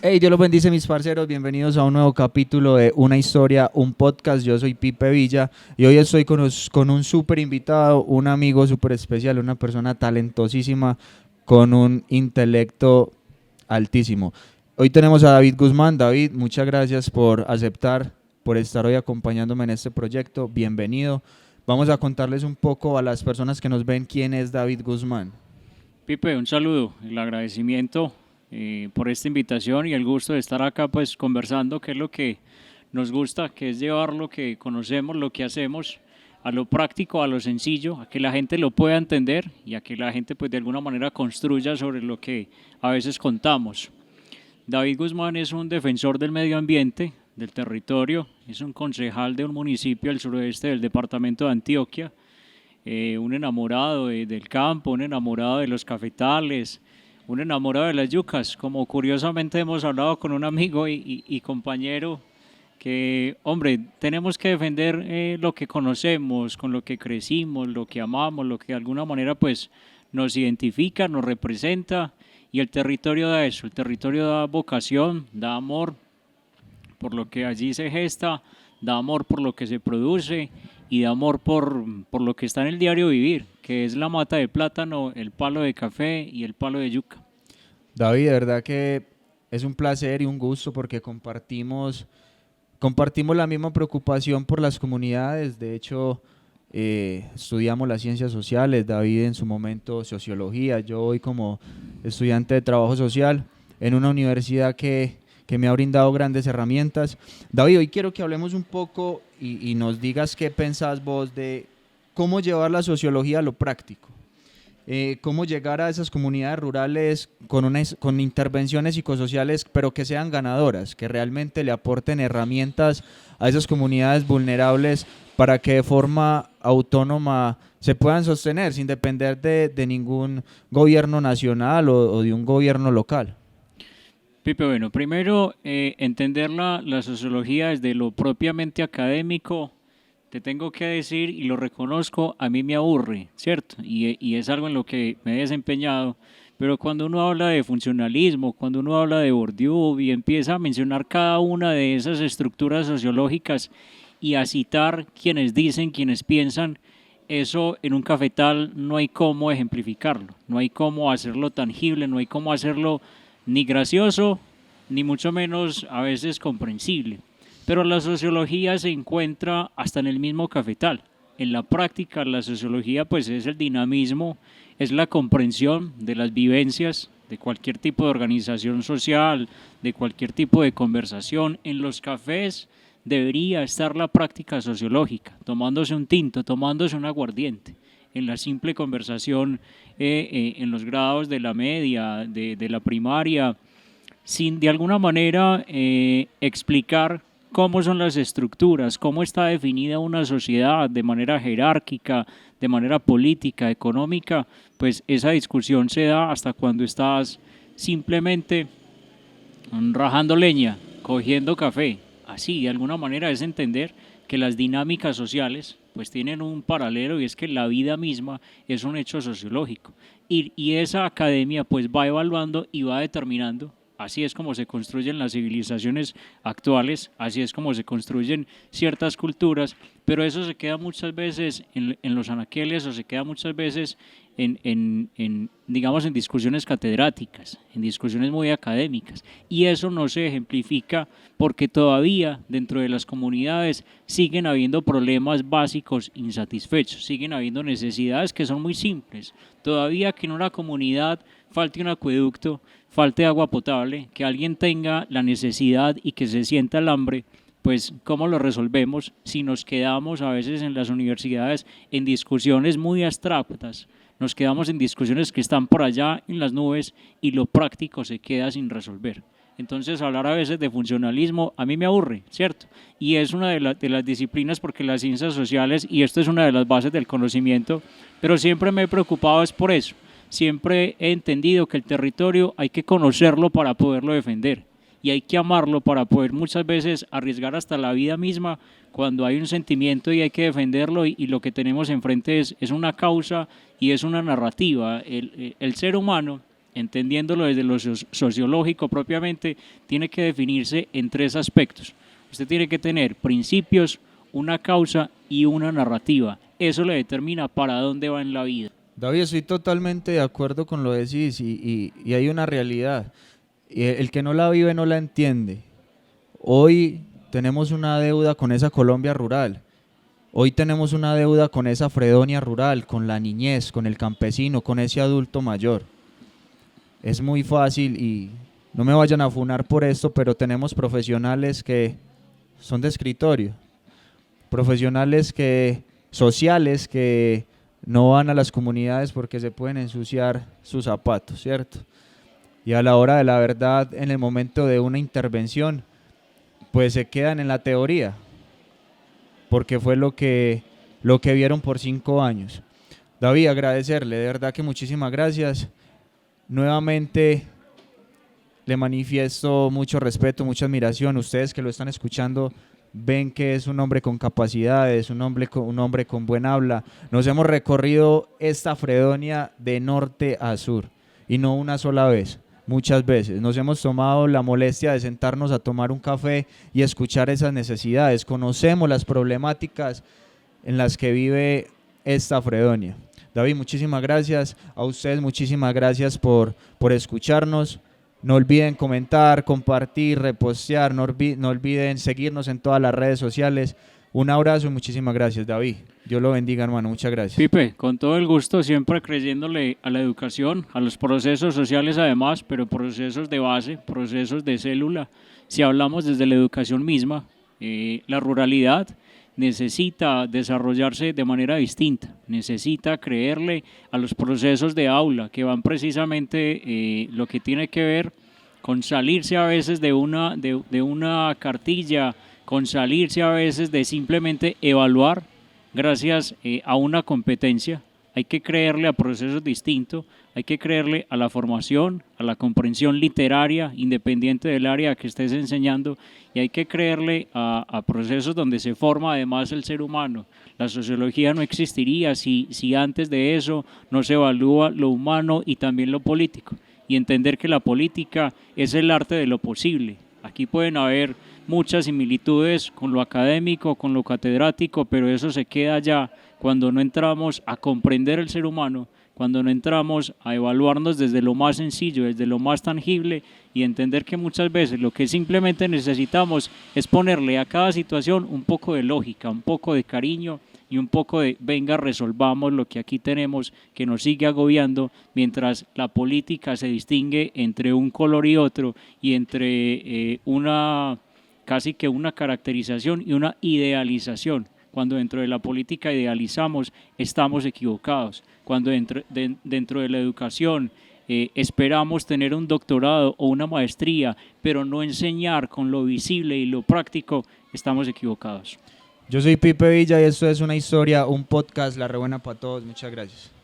Hey, Dios los bendice, mis parceros. Bienvenidos a un nuevo capítulo de Una Historia, un podcast. Yo soy Pipe Villa y hoy estoy con un súper invitado, un amigo súper especial, una persona talentosísima con un intelecto altísimo. Hoy tenemos a David Guzmán. David, muchas gracias por aceptar, por estar hoy acompañándome en este proyecto. Bienvenido. Vamos a contarles un poco a las personas que nos ven quién es David Guzmán. Pipe, un saludo, el agradecimiento por esta invitación y el gusto de estar acá pues conversando, que es lo que nos gusta, que es llevar lo que conocemos, lo que hacemos, a lo práctico, a lo sencillo, a que la gente lo pueda entender y a que la gente pues de alguna manera construya sobre lo que a veces contamos. David Guzmán es un defensor del medio ambiente, del territorio, es un concejal de un municipio al suroeste del departamento de Antioquia, un enamorado del campo, un enamorado de los cafetales, un enamorado de las yucas, como curiosamente hemos hablado con un amigo y compañero que, hombre, tenemos que defender lo que conocemos, con lo que crecimos, lo que amamos, lo que de alguna manera pues nos identifica, nos representa, y el territorio da eso, el territorio da vocación, da amor por lo que allí se gesta, da amor por lo que se produce y da amor por lo que está en el diario vivir, que es la mata de plátano, el palo de café y el palo de yuca. David, de verdad que es un placer y un gusto porque compartimos la misma preocupación por las comunidades. De hecho, estudiamos las ciencias sociales, David en su momento sociología, yo hoy como estudiante de trabajo social en una universidad que me ha brindado grandes herramientas. David, hoy quiero que hablemos un poco y nos digas qué pensás vos de cómo llevar la sociología a lo práctico. Cómo llegar a esas comunidades rurales con intervenciones psicosociales, pero que sean ganadoras, que realmente le aporten herramientas a esas comunidades vulnerables para que de forma autónoma se puedan sostener sin depender de ningún gobierno nacional o de un gobierno local. Pipe, bueno, primero entender la sociología desde lo propiamente académico, te tengo que decir y lo reconozco, a mí me aburre, ¿cierto? Y es algo en lo que me he desempeñado, pero cuando uno habla de funcionalismo, cuando uno habla de Bourdieu y empieza a mencionar cada una de esas estructuras sociológicas y a citar quienes dicen, quienes piensan, eso en un cafetal no hay cómo ejemplificarlo, no hay cómo hacerlo tangible, no hay cómo hacerlo ni gracioso, ni mucho menos a veces comprensible. Pero la sociología se encuentra hasta en el mismo cafetal. En la práctica, la sociología pues es el dinamismo, es la comprensión de las vivencias de cualquier tipo de organización social, de cualquier tipo de conversación. En los cafés debería estar la práctica sociológica, tomándose un tinto, tomándose un aguardiente, en la simple conversación, en los grados de la media, de la primaria, sin de alguna manera explicar cómo son las estructuras, cómo está definida una sociedad de manera jerárquica, de manera política, económica, pues esa discusión se da hasta cuando estás simplemente rajando leña, cogiendo café. Así, de alguna manera es entender que las dinámicas sociales pues tienen un paralelo y es que la vida misma es un hecho sociológico y esa academia pues va evaluando y va determinando. Así es como se construyen las civilizaciones actuales, así es como se construyen ciertas culturas, pero eso se queda muchas veces en los anaqueles o se queda muchas veces digamos, en discusiones catedráticas, en discusiones muy académicas. Y eso no se ejemplifica porque todavía dentro de las comunidades siguen habiendo problemas básicos insatisfechos, siguen habiendo necesidades que son muy simples. Todavía que en una comunidad falte un acueducto, falte agua potable, que alguien tenga la necesidad y que se sienta el hambre, pues ¿cómo lo resolvemos si nos quedamos a veces en las universidades en discusiones muy abstractas? Nos quedamos en discusiones que están por allá en las nubes y lo práctico se queda sin resolver. Entonces hablar a veces de funcionalismo a mí me aburre, ¿cierto? Y es una de las disciplinas porque las ciencias sociales, y esto es una de las bases del conocimiento, pero siempre me he preocupado es por eso. Siempre he entendido que el territorio hay que conocerlo para poderlo defender y hay que amarlo para poder muchas veces arriesgar hasta la vida misma cuando hay un sentimiento y hay que defenderlo y lo que tenemos enfrente es una causa y es una narrativa. El ser humano entendiéndolo desde lo sociológico propiamente, tiene que definirse en 3 aspectos. Usted tiene que tener principios, una causa y una narrativa. Eso le determina para dónde va en la vida. David, estoy totalmente de acuerdo con lo que decís y hay una realidad. Y el que no la vive no la entiende. Hoy tenemos una deuda con esa Colombia rural. Hoy tenemos una deuda con esa Fredonia rural, con la niñez, con el campesino, con ese adulto mayor. Es muy fácil y no me vayan a funar por esto, pero tenemos profesionales que son de escritorio, profesionales sociales que no van a las comunidades porque se pueden ensuciar sus zapatos, ¿cierto? Y a la hora de la verdad, en el momento de una intervención, pues se quedan en la teoría, porque fue lo que vieron por 5 años. David, agradecerle, de verdad que muchísimas gracias. Nuevamente le manifiesto mucho respeto, mucha admiración. Ustedes que lo están escuchando ven que es un hombre con capacidades, un hombre con buen habla. Nos hemos recorrido esta Fredonia de norte a sur y no una sola vez. Muchas veces nos hemos tomado la molestia de sentarnos a tomar un café y escuchar esas necesidades. Conocemos las problemáticas en las que vive esta Fredonia. David, muchísimas gracias. A ustedes muchísimas gracias por escucharnos. No olviden comentar, compartir, repostear. No olviden seguirnos en todas las redes sociales. Un abrazo y muchísimas gracias, David. Dios lo bendiga, hermano. Muchas gracias. Pipe, con todo el gusto, siempre creyéndole a la educación, a los procesos sociales además, pero procesos de base, procesos de célula. Si hablamos desde la educación misma, la ruralidad necesita desarrollarse de manera distinta, necesita creerle a los procesos de aula que van precisamente lo que tiene que ver con salirse a veces de una cartilla, con salirse a veces de simplemente evaluar gracias a una competencia. Hay que creerle a procesos distintos, hay que creerle a la formación, a la comprensión literaria, independiente del área que estés enseñando, y hay que creerle a procesos donde se forma además el ser humano. La sociología no existiría si antes de eso no se evalúa lo humano y también lo político, y entender que la política es el arte de lo posible. Aquí pueden haber muchas similitudes con lo académico, con lo catedrático, pero eso se queda ya cuando no entramos a comprender el ser humano, cuando no entramos a evaluarnos desde lo más sencillo, desde lo más tangible, y entender que muchas veces lo que simplemente necesitamos es ponerle a cada situación un poco de lógica, un poco de cariño y un poco de venga, resolvamos lo que aquí tenemos que nos sigue agobiando, mientras la política se distingue entre un color y otro y entre casi que una caracterización y una idealización. Cuando dentro de la política idealizamos, estamos equivocados. Cuando dentro de la educación esperamos tener un doctorado o una maestría, pero no enseñar con lo visible y lo práctico, estamos equivocados. Yo soy Pipe Villa y esto es Una Historia, un podcast, La Rebuena para todos. Muchas gracias.